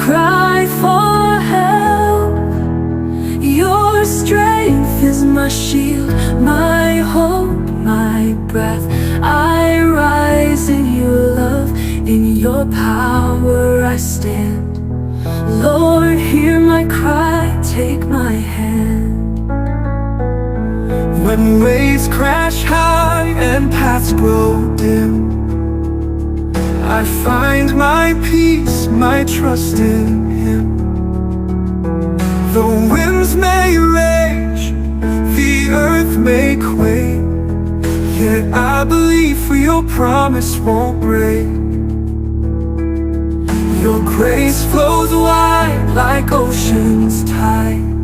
cry for help. Your strength is my shield, my hope, my breath. I rise in your love, in your power I stand. Lord, hear my cry, take my hand. When waves crash high and paths grow dim, I find my peace, my trust in Him. The winds may rage, the earth may quake, yet I believe, for your promise won't break. Your grace flows wide like ocean's tide.